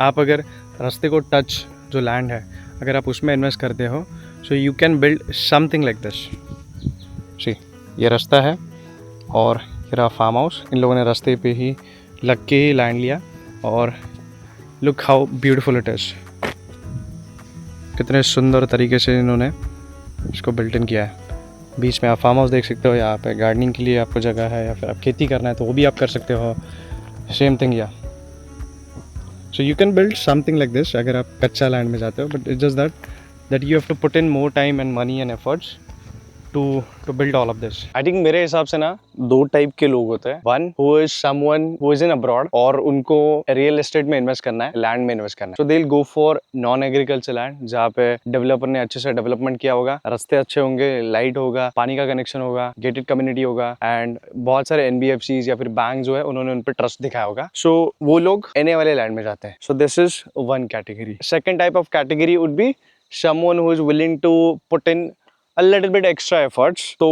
आप अगर रास्ते को टच जो लैंड है अगर आप उसमें इन्वेस्ट करते हो, so you can build something like this. See, ये रास्ता है और ये रहा फार्म हाउस। इन लोगों ने रास्ते पे ही लग के ही लैंड लिया और look how beautiful it is. कितने सुंदर तरीके से इन्होंने इसको बिल्ट इन किया है। बीच में आप फार्म हाउस देख सकते हो, यहाँ पे गार्डनिंग के लिए आपको जगह है, या फिर आप खेती करना है तो वो भी आप कर सकते हो। सेम थिंग या so you can build something like this अगर आप कच्चा लैंड में जाते हो, but it's just that you have to put in more time and money and efforts to build all of this. I think मेरे हिसाब से ना दो टाइप के लोग होते हैं। One who is someone who is in abroad और उनको रियल एस्टेट में इन्वेस्ट करना है, लैंड में इन्वेस्ट करना है, so they will go for non agriculture land जहाँ पे डेवलपर ने अच्छे से डेवलपमेंट किया होगा, रास्ते अच्छे होंगे, लाइट होगा, पानी का कनेक्शन होगा, गेटेड कम्युनिटी होगा एंड बहुत सारे एनबीएफसीज या फिर बैंक जो है उन्होंने उन पर ट्रस्ट दिखाया होगा। सो वो लोग एनए वाले लैंड में जाते हैं। So this is one category. Second type of category would be someone who is willing to put in a little bit extra efforts। तो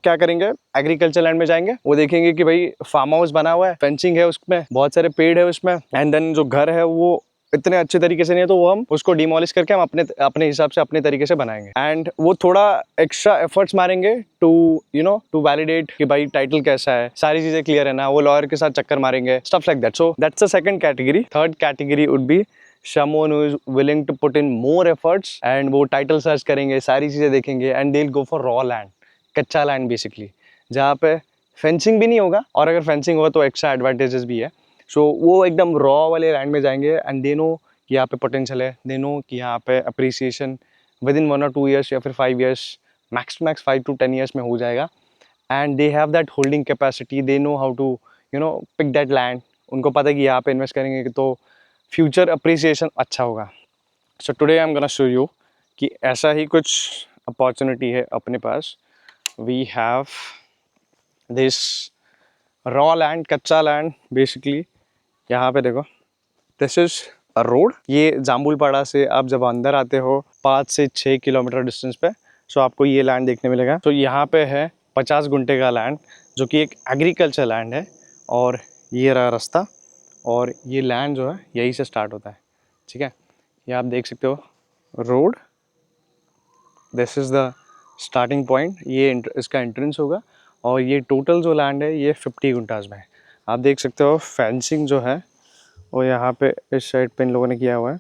क्या करेंगे, एग्रीकल्चर लैंड में जाएंगे, वो देखेंगे कि भाई फार्म हाउस बना हुआ है, फेंसिंग है उसमें, बहुत सारे पेड़ है उसमें, एंड देन जो घर है वो इतने अच्छे तरीके से नहीं है तो वो हम उसको डिमोलिश करके हम अपने हिसाब से अपने तरीके से बनाएंगे। एंड वो थोड़ा एक्स्ट्रा एफर्ट्स मारेंगे टू टू वैलिडेट कि भाई टाइटल कैसा है, सारी चीजें क्लियर है ना, वो लॉयर के साथ चक्कर मारेंगे, stuff like that. So that's the second category. Third category would be someone who is willing to put in more efforts and वो टाइटल सर्च करेंगे, सारी चीज़ें देखेंगे and they will go for raw land, कच्चा land basically, जहाँ पे fencing भी नहीं होगा और अगर फेंसिंग होगा तो एक्स्ट्रा एडवांटेजेस भी है। सो वो एकदम रॉ वाले लैंड में जाएंगे एंड दे नो कि यहाँ पे पोटेंशियल है, दे नो कि यहाँ पे appreciation within 1 or 2 years या फिर 5 years, max to max 5 to 10 years में हो जाएगा। And they have that holding capacity, they know how to pick that land. उनको पता है कि यहाँ पे इन्वेस्ट करेंगे तो फ्यूचर अप्रिसिएशन अच्छा होगा। So today I am gonna show you कि ऐसा ही कुछ अपॉर्चुनिटी है अपने पास। We have this raw land, कच्चा लैंड बेसिकली। यहाँ पे देखो, दिस इज अ रोड। ये जाम्बुलपाड़ा से आप जब अंदर आते हो 5 से 6 किलोमीटर डिस्टेंस पे, सो आपको ये लैंड देखने मिलेगा। तो यहाँ पे है 50 गुंठे का लैंड जो कि एक एग्रीकल्चर लैंड है, और ये रहा रास्ता, और ये लैंड जो है यहीं से स्टार्ट होता है। ठीक है, ये आप देख सकते हो road, this is the starting point, ये इसका एंट्रेंस होगा, और ये टोटल जो लैंड है ये 50 गुंटाज में है। आप देख सकते हो फेंसिंग जो है वो यहाँ पे इस साइड पे इन लोगों ने किया हुआ है।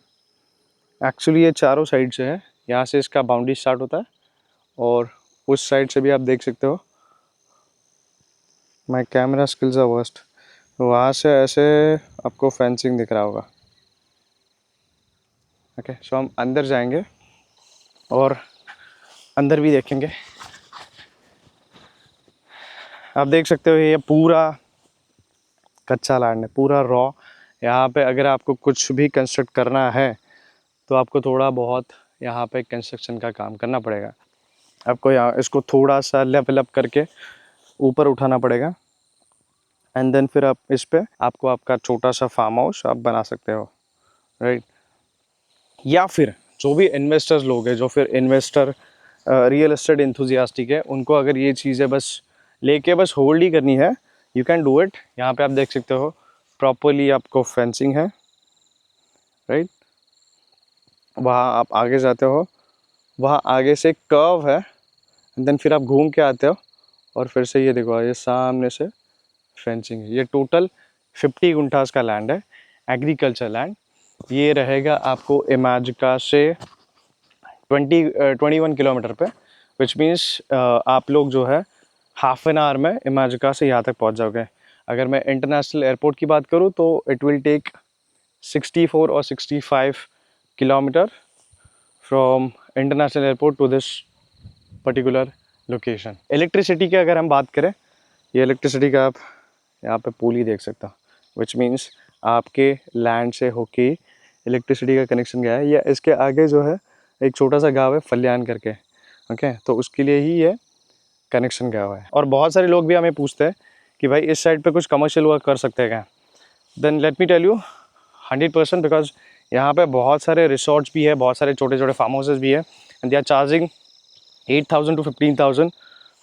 एक्चुअली ये चारों साइड से है, यहाँ से इसका बाउंड्री स्टार्ट होता है और उस साइड से भी आप देख सकते हो। My camera skills are worst. वहाँ से ऐसे आपको फेंसिंग दिख रहा होगा। ओके, सो हम अंदर जाएंगे और अंदर भी देखेंगे। आप देख सकते हो ये पूरा कच्चा लैंड है, पूरा रॉ। यहाँ पे अगर आपको कुछ भी कंस्ट्रक्ट करना है तो आपको थोड़ा बहुत यहाँ पे कंस्ट्रक्शन का काम करना पड़ेगा। आपको यहाँ इसको थोड़ा सा लेवल अप करके ऊपर उठाना पड़ेगा, एंड देन फिर आप इस पे आपको आपका छोटा सा फार्म हाउस आप बना सकते हो, राइट। या फिर जो भी इन्वेस्टर्स लोग हैं, जो फिर इन्वेस्टर रियल एस्टेट एंथुजियास्टिक है, उनको अगर ये चीज़ें बस लेके बस होल्ड ही करनी है, यू कैन डू इट। यहाँ पे आप देख सकते हो प्रॉपरली आपको फेंसिंग है, राइट। वहाँ आप आगे जाते हो, वहाँ आगे से कर्व है, देन फिर आप घूम के आते हो और फिर से ये देखो ये सामने से फेंसिंग है। ये टोटल 50 गुंठास का लैंड है, एग्रीकल्चर लैंड। ये रहेगा आपको इमेजिका से 21 किलोमीटर पे, विच मीन्स आप लोग जो है हाफ एन आवर में इमेजिका से यहाँ तक पहुँच जाओगे। अगर मैं इंटरनेशनल एयरपोर्ट की बात करूँ तो इट विल टेक 64 और 65 kilometres from international airport to this particular location. Electricity की अगर हम बात करें, ये इलेक्ट्रिसिटी का आप यहाँ पे पुल ही देख सकते हो, विच मीन्स आपके लैंड से होके इलेक्ट्रिसिटी का कनेक्शन गया है। या इसके आगे जो है एक छोटा सा गाँव है फल्यान करके, ओके, तो उसके लिए ही ये कनेक्शन गया हुआ है। और बहुत सारे लोग भी हमें पूछते हैं कि भाई इस साइड पे कुछ कमर्शियल वर्क कर सकते हैं क्या, then let me tell you 100%, because यहाँ पे बहुत सारे रिसोर्ट्स भी है, बहुत सारे छोटे छोटे फार्म हाउसेस भी है, and they are charging 8,000 to 15,000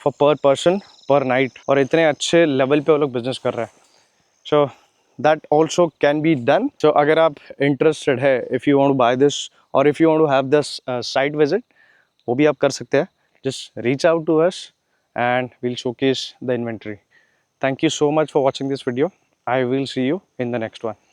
for per person per night, और इतने अच्छे लेवल पे वो लोग बिजनेस कर रहे हैं। सो that also can be done. So अगर आप interested है, if you want to buy this or if you want to have this site visit, वो भी आप कर सकते हैं. Just reach out to us and we'll showcase the inventory. Thank you so much for watching this video. I will see you in the next one.